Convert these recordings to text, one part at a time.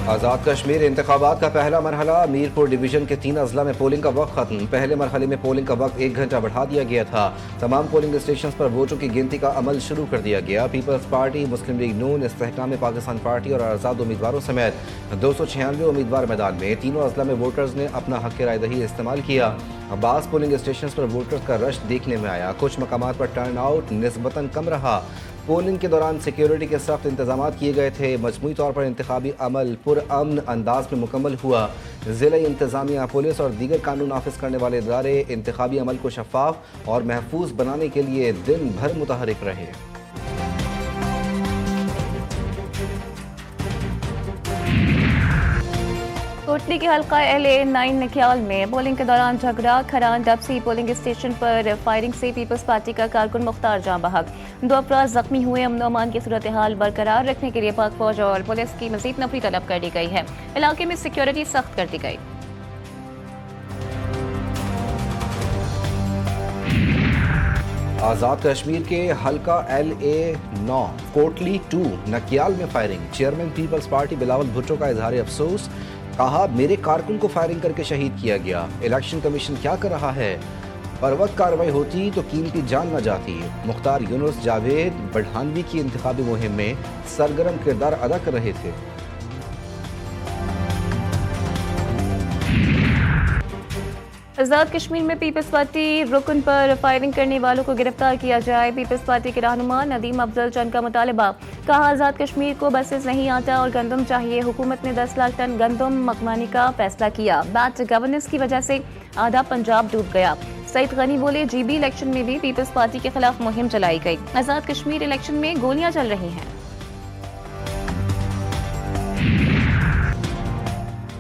आज़ाद कश्मीर इंतखाबात का पहला मरहला। मीरपुर डिवीजन के 3 अजला में पोलिंग का वक्त खत्म। पहले मरहले में पोलिंग का वक्त 1 घंटा बढ़ा दिया गया था। तमाम पोलिंग स्टेशन पर वोटों की गिनती का अमल शुरू कर दिया गया। पीपल्स पार्टी, मुस्लिम लीग नून, इस्तेहकाम पाकिस्तान पार्टी और आज़ाद उम्मीदवारों समेत 296 उम्मीदवार मैदान में। तीनों अजला में वोटर्स ने अपना हक राय दही इस्तेमाल किया। बास पोलिंग स्टेशन पर वोटर्स का रश देखने में आया। कुछ मकामात पर टर्न आउट निस्बतन कम रहा। पोलिंग के दौरान सिक्योरिटी के सख्त इंतजाम किए गए थे। मजमूई तौर पर इंतखाबी अमल पुरअमन अंदाज में मुकम्मल हुआ। ज़िला इंतजामिया, पुलिस और दीगर कानून नाफिज करने वाले इदारे इंतखाबी अमल को शफाफ और महफूज बनाने के लिए दिन भर मुतहरिक रहे। कोटली के हल्का LA9 नकियाल में पोलिंग के दौरान झगड़ा। खरान डबसी पोलिंग स्टेशन पर फायरिंग से पीपल्स पार्टी का कारकुन मुख्तार जाँ बहक। 2 अफराद जख्मी हुए। अमन अमान की सूरत हाल बरकरार रखने के लिए पाक फौज और पुलिस की मजीद नफरी तलब कर दी गई है। इलाके में सिक्योरिटी सख्त कर दी गई। आज़ाद कश्मीर के हल्का LA9 कोटली 2 नकियाल में firing. Chairman people's party Bilawal Bhutto का इजहार अफसोस। कहा, मेरे कारकुन को फायरिंग करके शहीद किया गया। इलेक्शन कमीशन क्या कर रहा है? पर वक्त कार्रवाई होती तो कीमती जान न जाती। मुख्तार यूनुस जावेद बढ़ानवी की इंतखाबी मुहिम में सरगर्म किरदार अदा कर रहे थे। आज़ाद कश्मीर में पीपल्स पार्टी रुकन पर फायरिंग करने वालों को गिरफ्तार किया जाए। पीपल्स पार्टी के रहनुमा नदीम अफजल चंद का मुतालबा। कहा, आज़ाद कश्मीर को बसेस नहीं, आटा और गंदम चाहिए। हुकूमत ने 10 लाख टन गंदम मंगवाने का फैसला किया। बैड गवर्नेंस की वजह से आधा पंजाब डूब गया। सईद गनी बोले, GB इलेक्शन में भी पीपल्स पार्टी के खिलाफ मुहिम चलाई गई। आज़ाद कश्मीर इलेक्शन में गोलियां चल रही हैं।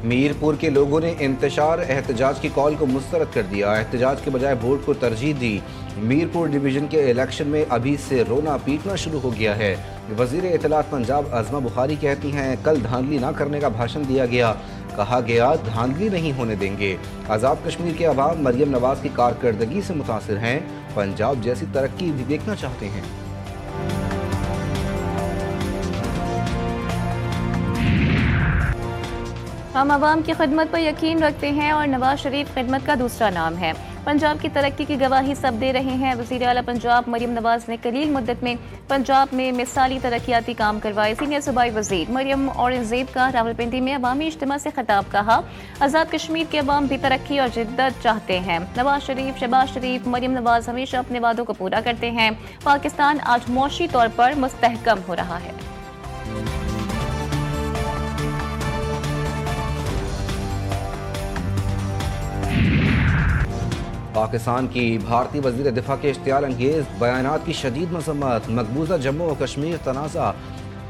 मीरपुर के लोगों ने इंतशार एहतजाज की कॉल को मुस्तरद कर दिया। एहतजाज के बजाय वोट को तरजीह दी। मीरपुर डिवीजन के इलेक्शन में अभी से रोना पीटना शुरू हो गया है। वजीर इत्तलात पंजाब अज़मा बुखारी कहती हैं, कल धांधली ना करने का भाषण दिया गया। कहा गया, धांधली नहीं होने देंगे। आज़ाद कश्मीर के अवाम मरियम नवाज की कारकर्दगी से मुतासिर हैं। पंजाब जैसी तरक्की भी देखना चाहते हैं। हम आवाम की खिदमत पर यकीन रखते हैं और नवाज शरीफ खिदमत का दूसरा नाम है। पंजाब की तरक्की की गवाही सब दे रहे हैं। वज़ीर आला पंजाब मरियम नवाज ने कलील मुद्दत में पंजाब में मिसाली तरक्याती काम करवाए। सीनियर सूबाई वज़ीर मरियम औरंगज़ेब का रावलपिंडी में अवामी इज्तिमा से खिताब। कहा, आज़ाद कश्मीर के अवाम भी तरक्की और जिद्दत चाहते हैं। नवाज शरीफ, शहबाज शरीफ, मरियम नवाज हमेशा अपने वादों को पूरा करते हैं। पाकिस्तान आज मुआशी तौर पर मुस्तहकम हो रहा है। पाकिस्तान की भारतीय वज़ीर दिफा के इश्तियाल अंगेज बयानात की शदीद मजम्मत। मकबूजा जम्मू और कश्मीर तनाज़ा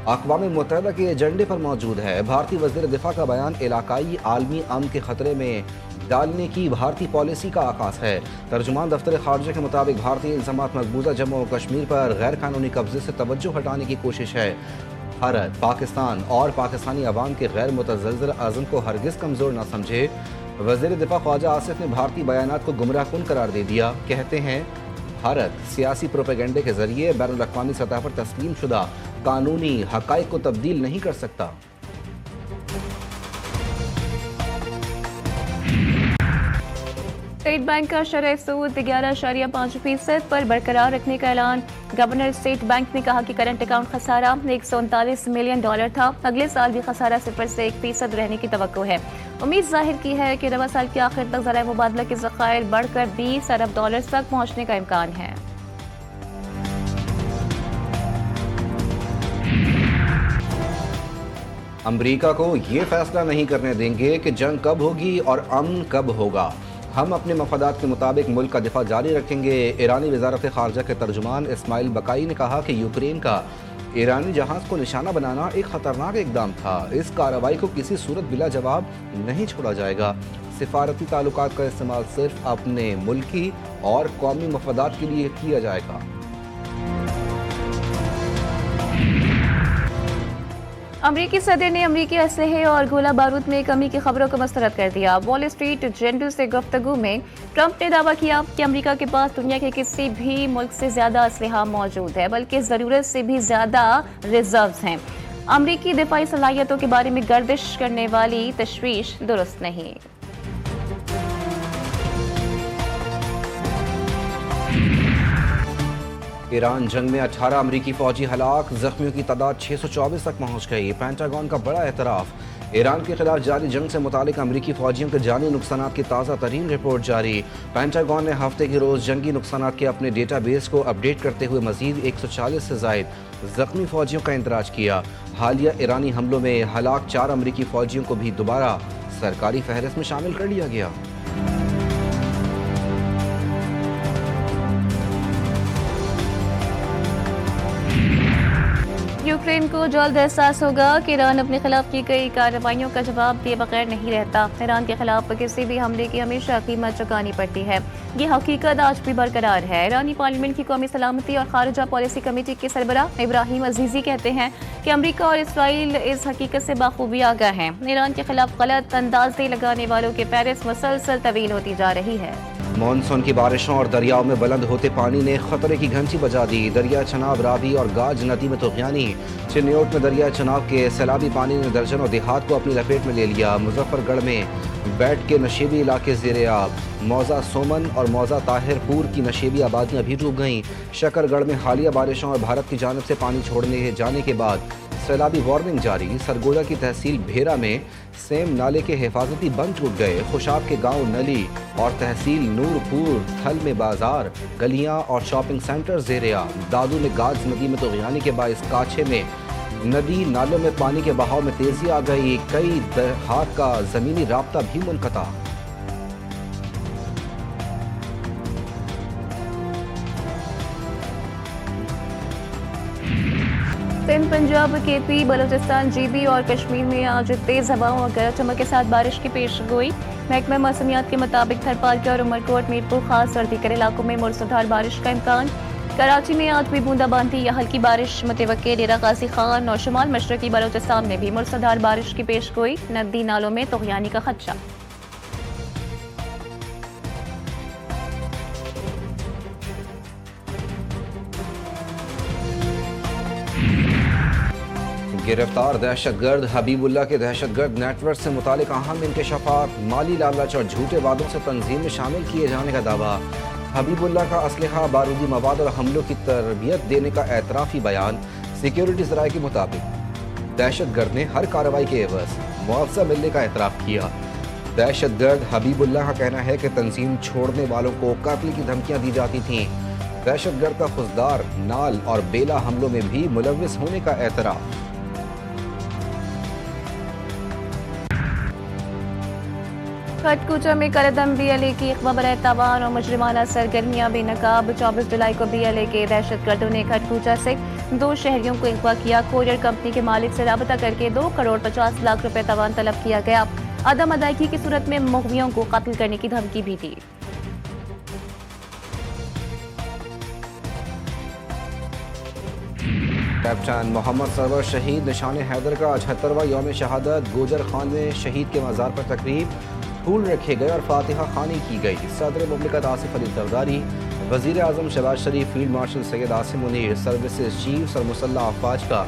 अक़वाम मुत्तहिदा के एजेंडे पर मौजूद है। भारतीय वज़ीर दिफा का बयान इलाकाई आलमी अमन के खतरे में डालने की भारतीय पॉलिसी का आगाज़ है। तर्जुमान दफ्तर खारजा के मुताबिक भारतीय इल्ज़ामात मकबूजा जम्मू और कश्मीर पर गैर कानूनी कब्जे से तवज्जो हटाने की कोशिश है। भारत, पाकिस्तान और पाकिस्तानी अवाम के गैर मुतज़लज़ल अज़म को हरगिज़ कमज़ोर न समझे। वज़ीर दिफा ख्वाजा आसिफ ने भारतीय बयानात को गुमराहकुन करार दे दिया। कहते हैं, भारत सियासी प्रोपेगेंडे के जरिए बैनुल अक़वामी सतह पर तस्लीम शुदा कानूनी हक़ाइक़ को तब्दील नहीं कर सकता। स्टेट बैंक का शरह सूद 11.5% पर बरकरार रखने का ऐलान। गवर्नर स्टेट बैंक ने कहा कि करंट अकाउंट खसारा $139 मिलियन था। अगले साल भी खसारा 0 से 1% रहने की तवक्को है। उम्मीद जाहिर की है कि रवा साल के आखिर तक ज़राए मुबादला के ज़खायर बढ़कर $20 अरब तक पहुँचने का इम्कान है। अमरीका को ये फैसला नहीं करने देंगे कि जंग कब होगी और अमन कब होगा। हम अपने मफादात के मुताबिक मुल्क का दिफा जारी रखेंगे। ईरानी वज़ारत ख़ारजा के तर्जुमान इस्माइल बकाई ने कहा कि यूक्रेन का ईरानी जहाज़ को निशाना बनाना एक ख़तरनाक इक़दाम था। इस कार्रवाई को किसी सूरत बिला जवाब नहीं छोड़ा जाएगा। सिफारती ताल्लुकात का इस्तेमाल सिर्फ अपने मुल्की और कौमी मफादात के लिए किया जाएगा। अमरीकी सदर ने अमरीकी असलहे और गोला बारूद में कमी की खबरों को मुस्तरद कर दिया। वॉल स्ट्रीट जर्नल से गुफ्तगू में ट्रंप ने दावा किया कि अमरीका के पास दुनिया के किसी भी मुल्क से ज्यादा असलहा मौजूद है, बल्कि जरूरत से भी ज्यादा रिजर्व्स हैं। अमरीकी दिफाई सलाहियतों के बारे में गर्दिश करने वाली तशवीश दुरुस्त नहीं। ईरान जंग में 18 अमरीकी फौजी हलाक, जख्मियों की तादाद 624 तक पहुंच गई। पेंटागन का बड़ा एतराफ। ईरान के खिलाफ जारी जंग से मुतालिक अमरीकी फौजियों के जानी नुकसानात की ताज़ा तरीन रिपोर्ट जारी। पेंटागन ने हफ्ते के रोज़ जंगी नुकसानात के अपने डेटाबेस को अपडेट करते हुए मजीद 140 से जायद जख्मी फौजियों का इंदराज किया। हालिया ईरानी हमलों में हलाक 4 अमरीकी फौजियों को भी दोबारा सरकारी फहरिस्त में शामिल कर लिया गया। यूक्रेन को जल्द एहसास होगा कि ईरान अपने खिलाफ की गई कार्रवाइयों का जवाब दिए बगैर नहीं रहता। ईरान के खिलाफ किसी भी हमले की हमेशा कीमत चुकानी पड़ती है। ये हकीकत आज भी बरकरार है। ईरानी पार्लियामेंट की कौमी सलामती और खारजा पॉलिसी कमेटी के सरबराह इब्राहिम अजीजी कहते हैं कि अमरीका और इसराइल इस हकीकत से बाखूबी आगाह हैं। ईरान के खिलाफ गलत अंदाजे लगाने वालों की फहरिस्त मुसलसल तवील होती जा रही है। मानसून की बारिशों और दरियाओं में बुलंद होते पानी ने खतरे की घंटी बजा दी। दरिया चनाब, रावी और गाज नदी में तूफ़ानी। चिन्योट में दरिया चनाब के सैलाबी पानी ने दर्जनों देहात को अपनी लपेट में ले लिया। मुजफ्फरगढ़ में बैठ के नशेबी इलाके ज़ेरे आब। मौजा सोमन और मौजा ताहिरपुर की नशेबी आबादियाँ भी डूब गईं। शकरगढ़ में हालिया बारिशों और भारत की जानिब से पानी छोड़ने जाने के बाद सैलाबी वार्निंग जारी। सरगोड़ा की तहसील भेरा में सेम नाले के हिफाजती बंद टूट गए। खुशाब के गांव नली और तहसील नूरपुर थल में बाजार, गलियां और शॉपिंग सेंटर ज़ेरिया। दादू में गाज नदी में तूफ़ानी के बायस काछे में नदी नालों में पानी के बहाव में तेजी आ गई। कई देहात का ज़मीनी राब्ता भी मुनक़ता। सिंध, पंजाब, केपी, बलूचिस्तान, जीबी और कश्मीर में आज तेज हवाओं और गरज चमक के साथ बारिश की पेशगोई। महकमा मौसमियात के मुताबिक थरपालके और उमरकोट, मीरपुर, खास सर्दी के इलाकों में मूसलाधार बारिश का इम्कान। कराची में आज भी बूंदाबांदी या हल्की बारिश मुतवक्के। डेरा गाजी खान और शुमाल मशरकी बलूचिस्तान में भी मूसलाधार बारिश की पेशगोई। नदी नालों में तूफ़ानी का खदशा। गिरफ्तार दहशतगर्द हबीबुल्ला के दहशतगर्द नेटवर्क से मुतालिक अहम इंकशाफात। माली लालच और झूठे वादों से तंजीम में शामिल किए जाने का दावा। हबीबुल्ला का असलहा, बारूदी मवाद और हमलों की तरबियत देने का एतराफ़ी बयान। सिक्योरिटी ज़राए के मुताबिक दहशतगर्द ने हर कार्रवाई के एवज़ मुआवजा मिलने का एतराफ़ किया। दहशतगर्द हबीबुल्ला का कहना है कि तंजीम छोड़ने वालों को कत्ल की धमकियाँ दी जाती थीं। दहशतगर्द का खुजदार, नाल और बेला हमलों में भी मुलव्विस होने का एतराफ़। खटकूचा में कलदम BLA की इख्वा बराए तावान और मुजरिमाना सरगर्मियां बेनकाब। 24 जुलाई को BLA के दहशतगर्दों ने खटकूचा से 2 शहरियों को अगवा किया। कोरियर कंपनी के मालिक से राबता करके 2 करोड़ 50 लाख रुपए तावान तलब किया गया। अदम अदायगी की सूरत में मुग़वियों को कत्ल करने की धमकी भी दी। कैप्टन मोहम्मद सरवर शहीद निशान हैदर का 78वां यौम शहादत। गोजर खान में शहीद के मज़ार पर तकरीब, फूल रखे गए और फातिहा खानी की गई। सदर मुमलिकत आसिफ अली जरदारी, वज़ीर आज़म Shehbaz Sharif, field marshal Syed Asim Munir, services chief सरमुसल्ला अफवाज का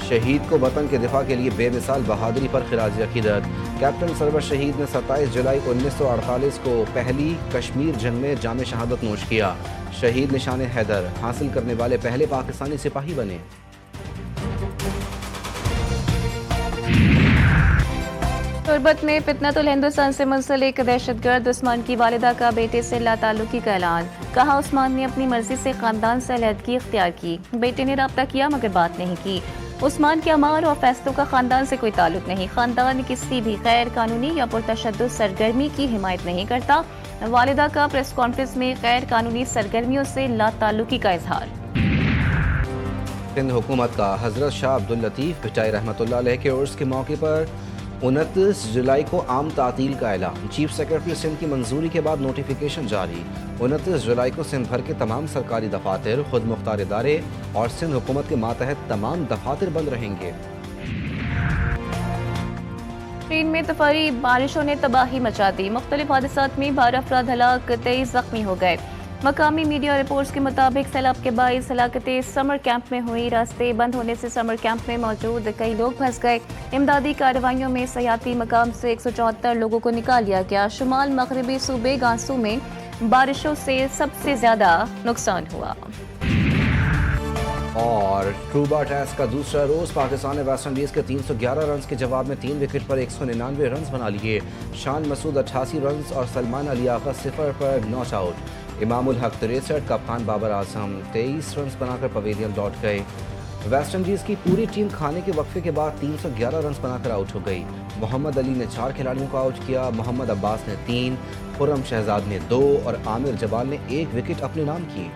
शहीद को वतन के दिफा के लिए बेमिसाल बहादुरी पर खिराज अकीदत। कैप्टन सरवर शहीद ने 27 जुलाई 1948 को पहली कश्मीर जंग में जाम शहादत नोश किया। शहीद निशान हैदर हासिल करने वाले पहले पाकिस्तानी सिपाही बने। तुर्बत में फितनतुल हिंदुस्तान से मुंसलिक दहशतगर्द उस्मान की वालिदा का बेटे से लाताल्लुकी का ऐलान। कहा, उस्मान ने अपनी मर्जी से खानदान से अलहदगी इख्तियार की। बेटे ने राब्ता किया मगर बात नहीं की। उस्मान के अमार और फैसलों का खानदान से कोई ताल्लुक नहीं। खानदान किसी भी गैर कानूनी या पुरतशद्दुद सरगर्मी की हिमायत नहीं करता। वालिदा का प्रेस कॉन्फ्रेंस में गैर कानूनी सरगर्मियों से लाताल्लुकी का इजहार। सिंध हुकूमत का हजरत शाह अब्दुल लतीफ़ भिटाई रहमतुल्लाह अलैह के उर्स के मौके पर 29 जुलाई को आम तातील का ऐलान। चीफ सेक्रेटरी सिंध की मंजूरी के बाद नोटिफिकेशन जारी। 29 जुलाई को सिंध भर के तमाम सरकारी दफातर, खुद मुख्तार इदारे और सिंध हुकूमत के मातहत तमाम दफातर बंद रहेंगे। चीन में तफारी बारिशों ने तबाही मचा दी। मुख्तलिफ हादसात में 12 अफराद हलाक, 23 जख्मी हो गए। मकामी मीडिया रिपोर्ट्स के मुताबिक सैलाब के बाईस हलाकतें समर कैंप में हुई। रास्ते बंद होने से समर कैंप में मौजूद कई लोग फंस गए। इमदादी कार्रवाइयों में सयाती मकाम से 174 लोगों को निकाल लिया गया। शुमाल मगरबी सूबे गांसू में बारिशों से सबसे ज्यादा नुकसान हुआ। और ट्रूबा टेस्ट का दूसरा रोज पाकिस्तान ने वेस्ट इंडीज के 311 रन के जवाब में 3 विकेट पर 199 रन बना लिए। शान मसूद 88 रन और सलमान अली आगा 0 पर नॉट आउट। इमामुल हक 63, कप्तान बाबर आजम 23 रन बनाकर पवेलियन लौट गए। वेस्ट इंडीज की पूरी टीम खाने के वक्फे के बाद 311 रन बनाकर आउट हो गई। मोहम्मद अली ने 4 खिलाड़ियों को आउट किया। मोहम्मद अब्बास ने 3, खुर्रम शहजाद ने 2 और आमिर जबाल ने 1 विकेट अपने नाम की।